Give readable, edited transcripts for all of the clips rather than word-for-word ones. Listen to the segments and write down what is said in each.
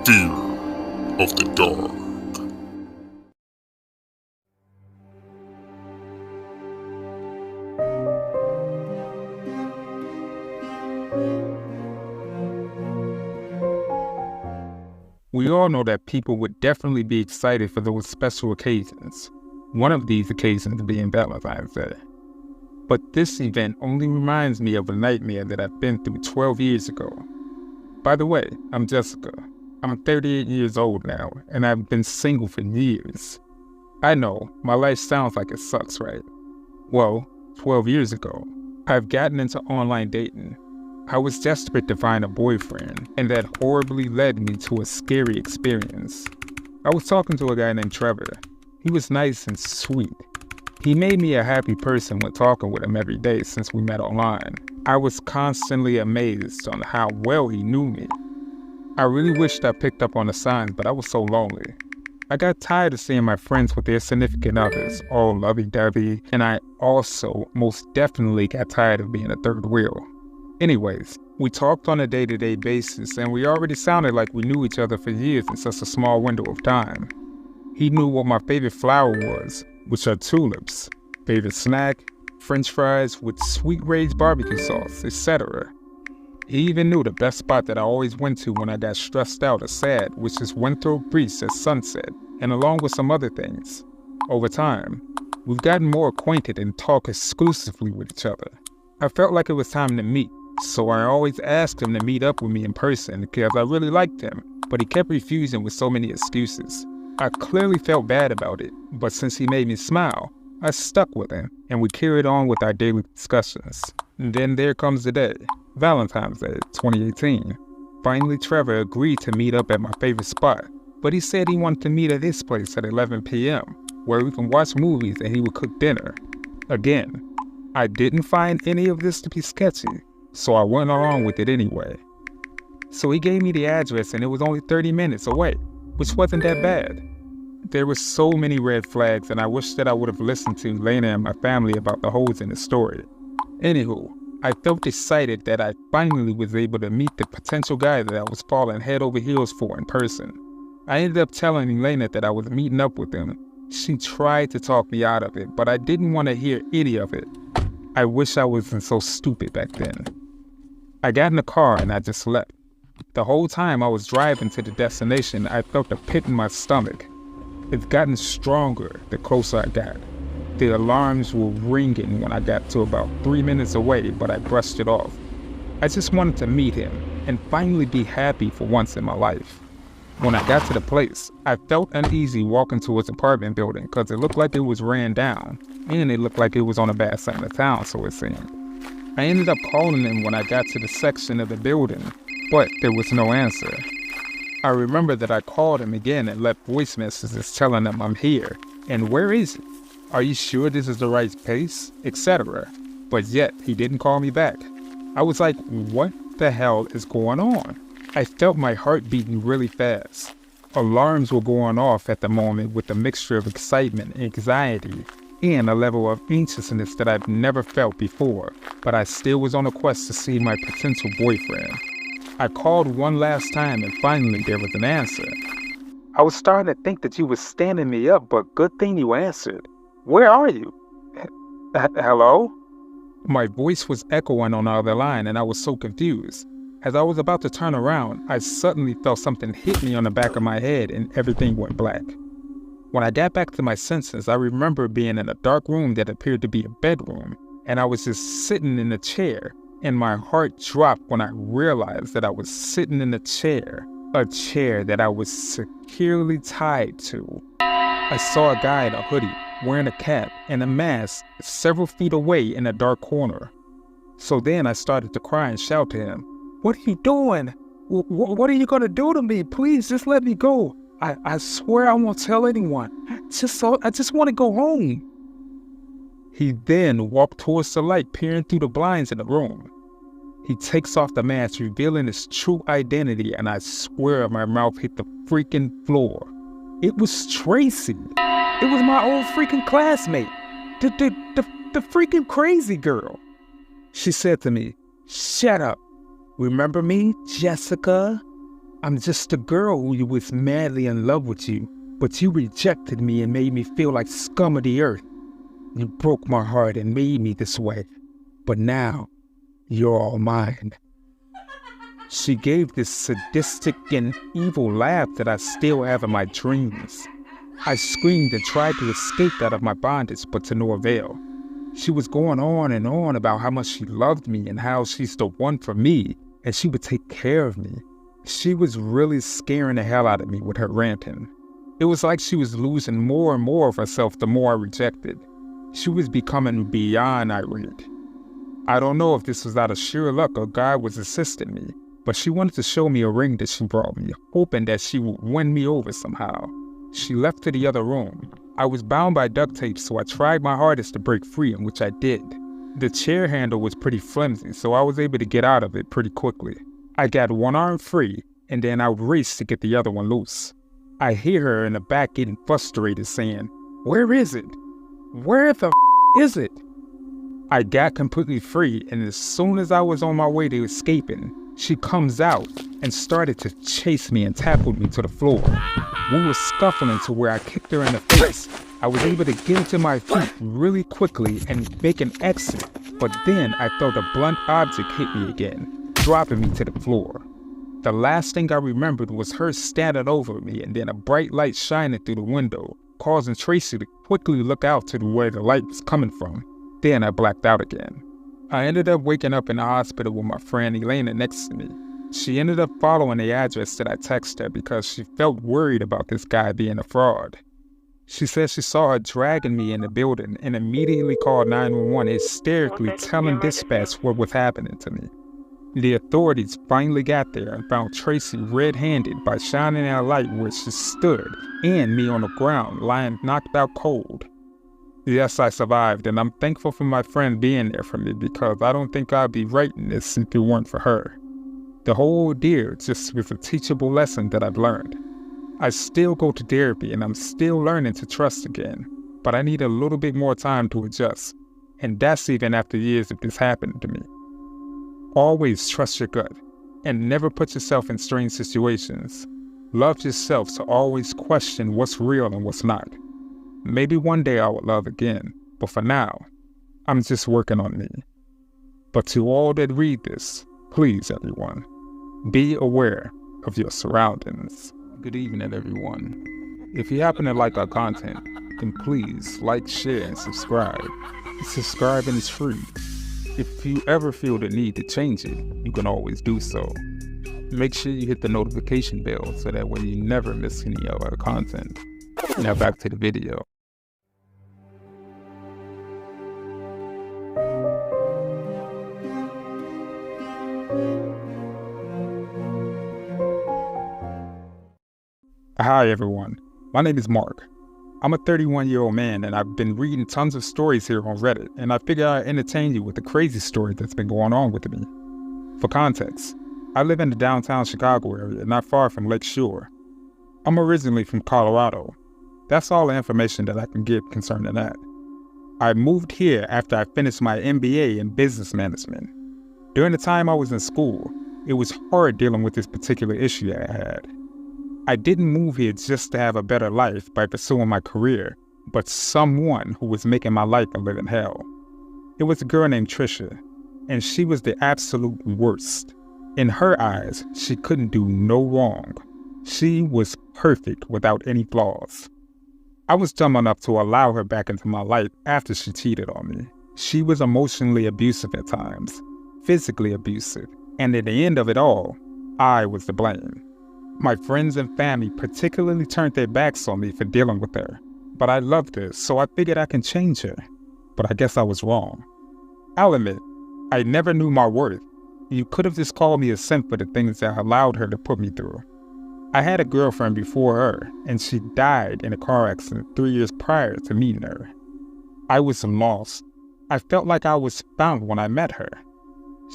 Fear of the Dark. We all know that people would definitely be excited for those special occasions, one of these occasions being Valentine's Day. But this event only reminds me of a nightmare that I've been through 12 years ago. By the way, I'm Jessica. I'm 38 years old now, and I've been single for years. I know, my life sounds like it sucks, right? Well, 12 years ago, I've gotten into online dating. I was desperate to find a boyfriend, and that horribly led me to a scary experience. I was talking to a guy named Trevor. He was nice and sweet. He made me a happy person when talking with him every day since we met online. I was constantly amazed on how well he knew me. I really wished I picked up on the signs, but I was so lonely. I got tired of seeing my friends with their significant others, all lovey-dovey, and I also most definitely got tired of being a third wheel. Anyways, we talked on a day-to-day basis, and we already sounded like we knew each other for years in such a small window of time. He knew what my favorite flower was, which are tulips, favorite snack, French fries with sweet Ray's barbecue sauce, etc. He even knew the best spot that I always went to when I got stressed out or sad, which is Winthrop Breeze at sunset, and along with some other things. Over time, we've gotten more acquainted and talk exclusively with each other. I felt like it was time to meet, so I always asked him to meet up with me in person because I really liked him, but he kept refusing with so many excuses. I clearly felt bad about it, but since he made me smile, I stuck with him, and we carried on with our daily discussions. And then there comes the day, Valentine's Day, 2018. Finally, Trevor agreed to meet up at my favorite spot, but he said he wanted to meet at this place at 11 p.m., where we can watch movies and he would cook dinner. Again, I didn't find any of this to be sketchy, so I went along with it anyway. So he gave me the address and it was only 30 minutes away, which wasn't that bad. There were so many red flags, and I wish that I would have listened to Lena and my family about the holes in the story. Anywho, I felt excited that I finally was able to meet the potential guy that I was falling head over heels for in person. I ended up telling Elena that I was meeting up with him. She tried to talk me out of it, but I didn't want to hear any of it. I wish I wasn't so stupid back then. I got in the car and I just left. The whole time I was driving to the destination, I felt a pit in my stomach. It's gotten stronger the closer I got. The alarms were ringing when I got to about 3 minutes away, but I brushed it off. I just wanted to meet him and finally be happy for once in my life. When I got to the place, I felt uneasy walking to his apartment building because it looked like it was ran down, and it looked like it was on a bad side of town, so it seemed. I ended up calling him when I got to the section of the building, but there was no answer. I remember that I called him again and left voice messages telling him I'm here, and where is it? Are you sure this is the right place? Etc. But yet, he didn't call me back. I was like, what the hell is going on? I felt my heart beating really fast. Alarms were going off at the moment with a mixture of excitement, anxiety, and a level of anxiousness that I've never felt before, but I still was on a quest to see my potential boyfriend. I called one last time and finally there was an answer. I was starting to think that you were standing me up, but good thing you answered. Where are you? Hello? My voice was echoing on the other line and I was so confused. As I was about to turn around, I suddenly felt something hit me on the back of my head and everything went black. When I got back to my senses, I remember being in a dark room that appeared to be a bedroom, and I was just sitting in a chair, and my heart dropped when I realized that I was sitting in a chair that I was securely tied to. I saw a guy in a hoodie, wearing a cap and a mask several feet away in a dark corner. So then I started to cry and shout to him, "What are you doing? What are you going to do to me? Please just let me go. I swear I won't tell anyone. I just want to go home. He then walked towards the light, peering through the blinds in the room. He takes off the mask, revealing his true identity, and I swear my mouth hit the freaking floor. It was Tracy. It was my old freaking classmate. The freaking crazy girl. She said to me, "Shut up. Remember me, Jessica? I'm just a girl who was madly in love with you, but you rejected me and made me feel like scum of the earth. You broke my heart and made me this way, but now you're all mine." She gave this sadistic and evil laugh that I still have in my dreams. I screamed and tried to escape out of my bondage, but to no avail. She was going on and on about how much she loved me and how she's the one for me, and she would take care of me. She was really scaring the hell out of me with her ranting. It was like she was losing more and more of herself the more I rejected. She was becoming beyond irate. I don't know if this was out of sheer luck or God was assisting me, but she wanted to show me a ring that she brought me, hoping that she would win me over somehow. She left to the other room. I was bound by duct tape, so I tried my hardest to break free, in which I did. The chair handle was pretty flimsy, so I was able to get out of it pretty quickly. I got one arm free, and then I raced to get the other one loose. I hear her in the back getting frustrated, saying, "Where is it? Where the is it?" I got completely free, and as soon as I was on my way to escaping, she comes out and started to chase me and tackled me to the floor. We were scuffling to where I kicked her in the face. I was able to get to my feet really quickly and make an exit, but then I felt a blunt object hit me again, dropping me to the floor. The last thing I remembered was her standing over me and then a bright light shining through the window, causing Tracy to quickly look out to where the light was coming from. Then I blacked out again. I ended up waking up in the hospital with my friend Elena next to me. She ended up following the address that I texted her because she felt worried about this guy being a fraud. She said she saw her dragging me in the building and immediately called 911, hysterically telling dispatch what was happening to me. The authorities finally got there and found Tracy red-handed by shining a light where she stood and me on the ground lying knocked out cold. Yes, I survived, and I'm thankful for my friend being there for me because I don't think I'd be writing this if it weren't for her. The whole ordeal just was a teachable lesson that I've learned. I still go to therapy and I'm still learning to trust again, but I need a little bit more time to adjust, and that's even after years of this happening to me. Always trust your gut, and never put yourself in strange situations. Love yourself, so always question what's real and what's not. Maybe one day I will love again, but for now, I'm just working on me. But to all that read this, please everyone, be aware of your surroundings. Good evening everyone. If you happen to like our content, then please like, share, and subscribe. Subscribing is free. If you ever feel the need to change it, you can always do so. Make sure you hit the notification bell so that way you never miss any of our content. Now back to the video. Hi everyone, my name is Mark. I'm a 31-year-old man and I've been reading tons of stories here on Reddit, and I figure I'd entertain you with the crazy story that's been going on with me. For context, I live in the downtown Chicago area, not far from Lake Shore. I'm originally from Colorado. That's all the information that I can give concerning that. I moved here after I finished my MBA in business management. During the time I was in school, it was hard dealing with this particular issue I had. I didn't move here just to have a better life by pursuing my career, but someone who was making my life a living hell. It was a girl named Trisha, and she was the absolute worst. In her eyes, she couldn't do no wrong. She was perfect without any flaws. I was dumb enough to allow her back into my life after she cheated on me. She was emotionally abusive at times, physically abusive, and at the end of it all, I was to blame. My friends and family particularly turned their backs on me for dealing with her, but I loved her, so I figured I can change her. But I guess I was wrong. I'll admit, I never knew my worth. You could have just called me a simp for the things that allowed her to put me through. I had a girlfriend before her, and she died in a car accident 3 years prior to meeting her. I was lost. I felt like I was found when I met her.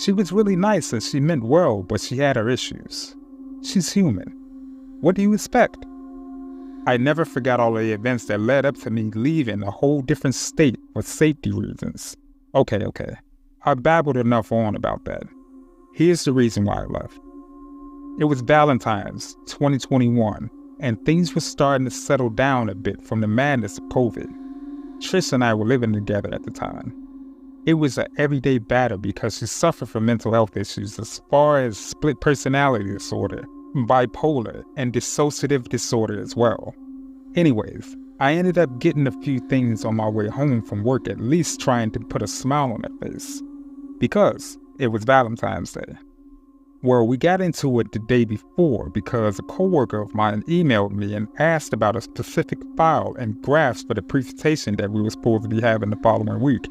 She was really nice and she meant well, but she had her issues. She's human. What do you expect? I never forgot all the events that led up to me leaving a whole different state for safety reasons. Okay. I babbled enough on about that. Here's the reason why I left. It was Valentine's 2021, and things were starting to settle down a bit from the madness of COVID. Trish and I were living together at the time. It was an everyday battle because she suffered from mental health issues as far as split personality disorder, bipolar, and dissociative disorder as well. Anyways, I ended up getting a few things on my way home from work, at least trying to put a smile on her face. Because it was Valentine's Day. Well, we got into it the day before because a coworker of mine emailed me and asked about a specific file and graphs for the presentation that we were supposed to be having the following week.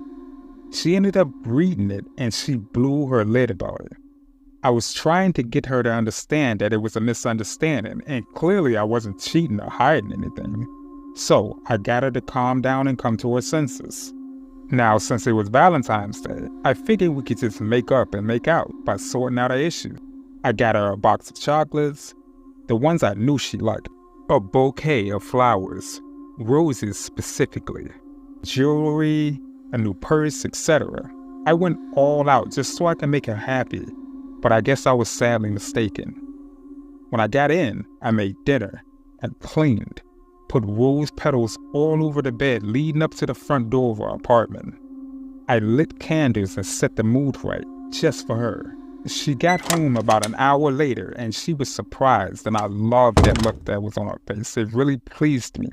She ended up reading it and she blew her lid about it. I was trying to get her to understand that it was a misunderstanding, and clearly I wasn't cheating or hiding anything. So I got her to calm down and come to her senses. Now, since it was Valentine's Day, I figured we could just make up and make out by sorting out our issues. I got her a box of chocolates, the ones I knew she liked, a bouquet of flowers, roses specifically, jewelry, a new purse, etc. I went all out just so I could make her happy, but I guess I was sadly mistaken. When I got in, I made dinner and cleaned, put rose petals all over the bed leading up to the front door of our apartment. I lit candles and set the mood right, just for her. She got home about an hour later and she was surprised, and I loved that look that was on her face. It really pleased me.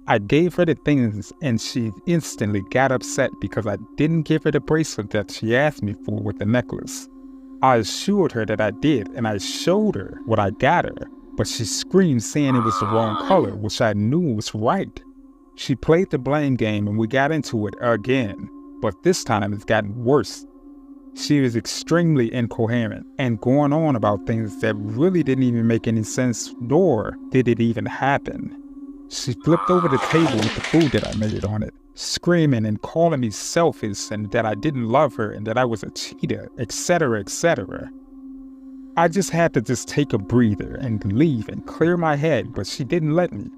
I gave her the things and she instantly got upset because I didn't give her the bracelet that she asked me for with the necklace. I assured her that I did, and I showed her what I got her, but she screamed saying it was the wrong color, which I knew was right. She played the blame game and we got into it again, but this time it's gotten worse. She was extremely incoherent and going on about things that really didn't even make any sense, nor did it even happen. She flipped over the table with the food that I made on it, screaming and calling me selfish and that I didn't love her and that I was a cheater, etc., etc. I just had to take a breather and leave and clear my head, but she didn't let me.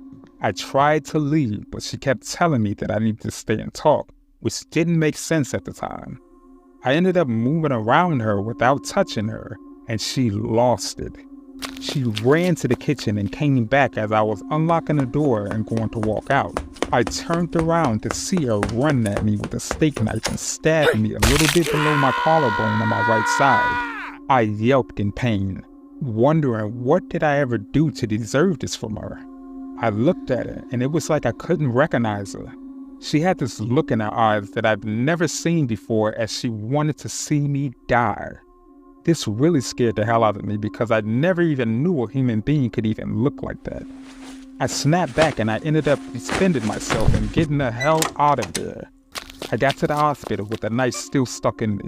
I tried to leave, but she kept telling me that I needed to stay and talk, which didn't make sense at the time. I ended up moving around her without touching her, and she lost it. She ran to the kitchen and came back as I was unlocking the door and going to walk out. I turned around to see her run at me with a steak knife and stab me a little bit below my collarbone on my right side. I yelped in pain, wondering what did I ever do to deserve this from her. I looked at her and it was like I couldn't recognize her. She had this look in her eyes that I've never seen before, as she wanted to see me die. This really scared the hell out of me because I never even knew a human being could even look like that. I snapped back and I ended up defending myself and getting the hell out of there. I got to the hospital with the knife still stuck in me.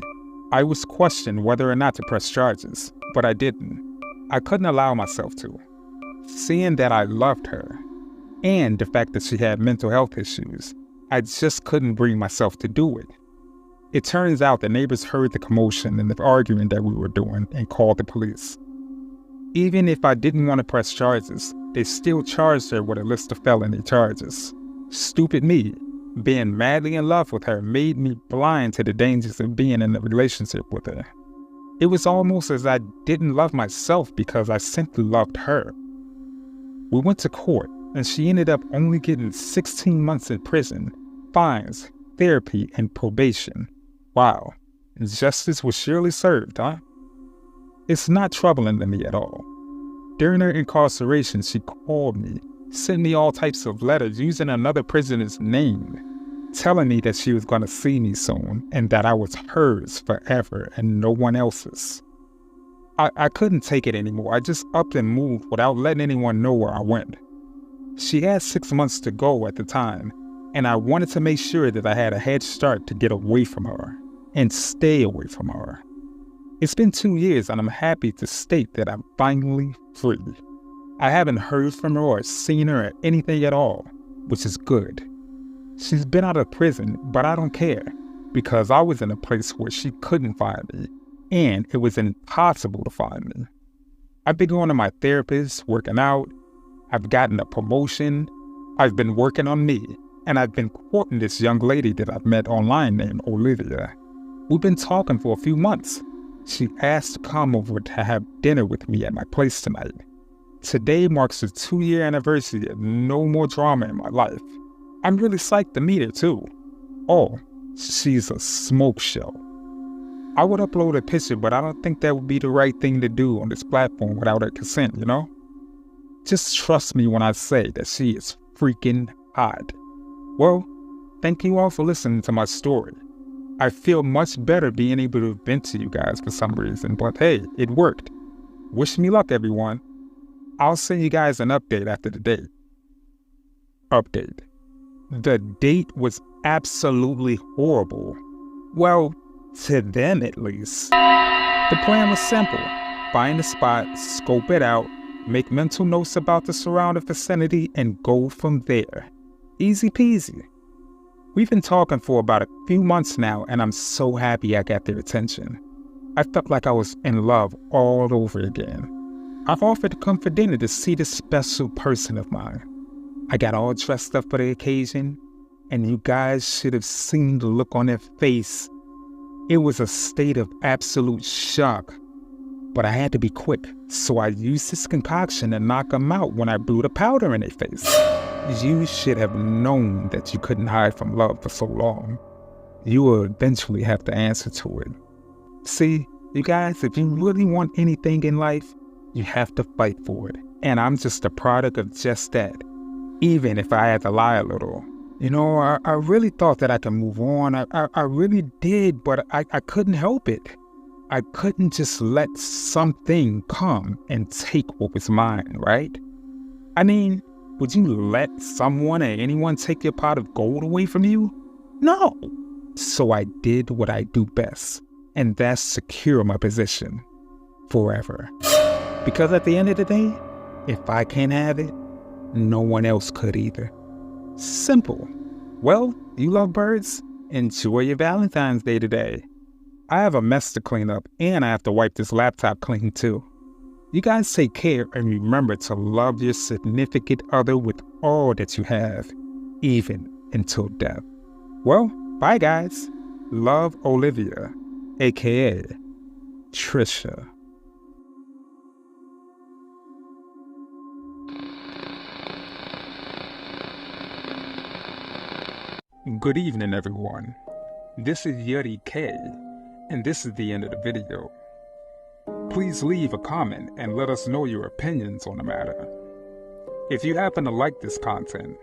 I was questioned whether or not to press charges, but I didn't. I couldn't allow myself to. Seeing that I loved her, and the fact that she had mental health issues, I just couldn't bring myself to do it. It turns out the neighbors heard the commotion and the arguing that we were doing and called the police. Even if I didn't want to press charges, they still charged her with a list of felony charges. Stupid me, being madly in love with her, made me blind to the dangers of being in a relationship with her. It was almost as I didn't love myself because I simply loved her. We went to court, and she ended up only getting 16 months in prison, fines, therapy, and probation. Wow, justice was surely served, huh? It's not troubling to me at all. During her incarceration, she called me, sent me all types of letters using another prisoner's name, telling me that she was going to see me soon and that I was hers forever and no one else's. I couldn't take it anymore. I just upped and moved without letting anyone know where I went. She had 6 months to go at the time, and I wanted to make sure that I had a head start to get away from her and stay away from her. It's been 2 years and I'm happy to state that I'm finally free. I haven't heard from her or seen her or anything at all, which is good. She's been out of prison, but I don't care, because I was in a place where she couldn't find me, and it was impossible to find me. I've been going to my therapist, working out, I've gotten a promotion, I've been working on me, and I've been courting this young lady that I've met online named Olivia. We've been talking for a few months. She asked to come over to have dinner with me at my place tonight. Today marks the 2-year anniversary of no more drama in my life. I'm really psyched to meet her too. Oh, she's a smoke show. I would upload a picture, but I don't think that would be the right thing to do on this platform without her consent, you know? Just trust me when I say that she is freaking hot. Well, thank you all for listening to my story. I feel much better being able to vent to you guys for some reason, but hey, it worked. Wish me luck, everyone. I'll send you guys an update after the date. Update. The date was absolutely horrible. Well, to them at least. The plan was simple. Find a spot, scope it out, make mental notes about the surrounding vicinity, and go from there. Easy peasy. We've been talking for about a few months now, and I'm so happy I got their attention. I felt like I was in love all over again. I've offered to come for dinner to see this special person of mine. I got all dressed up for the occasion, and you guys should have seen the look on their face. It was a state of absolute shock. But I had to be quick, so I used this concoction to knock them out when I blew the powder in their face. You should have known that you couldn't hide from love for so long. You will eventually have to answer to it. See, you guys, if you really want anything in life, you have to fight for it. And I'm just a product of just that. Even if I had to lie a little. You know, I really thought that I could move on. I really did, but I couldn't help it. I couldn't just let something come and take what was mine, right? I mean, would you let someone or anyone take your pot of gold away from you? No. So I did what I do best, and that's secure my position forever. Because at the end of the day, if I can't have it, no one else could either. Simple. Well, you love birds? Enjoy your Valentine's Day today. I have a mess to clean up, and I have to wipe this laptop clean too. You guys take care, and remember to love your significant other with all that you have, even until death. Well, bye guys. Love, Olivia, aka Trisha. Good evening, everyone. This is Yuri K, and this is the end of the video. Please leave a comment and let us know your opinions on the matter. If you happen to like this content,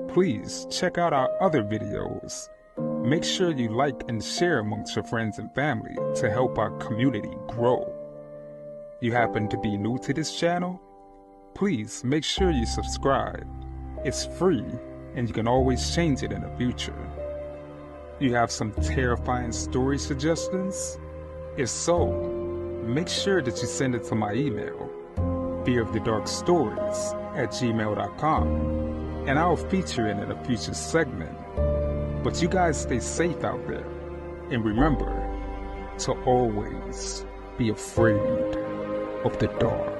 please check out our other videos. Make sure you like and share amongst your friends and family to help our community grow. You happen to be new to this channel? Please make sure you subscribe. It's free, and you can always change it in the future. You have some terrifying story suggestions? If so, make sure that you send it to my email, fearofthedarkstories@gmail.com, and I'll feature it in a future segment. But you guys stay safe out there, and remember to always be afraid of the dark.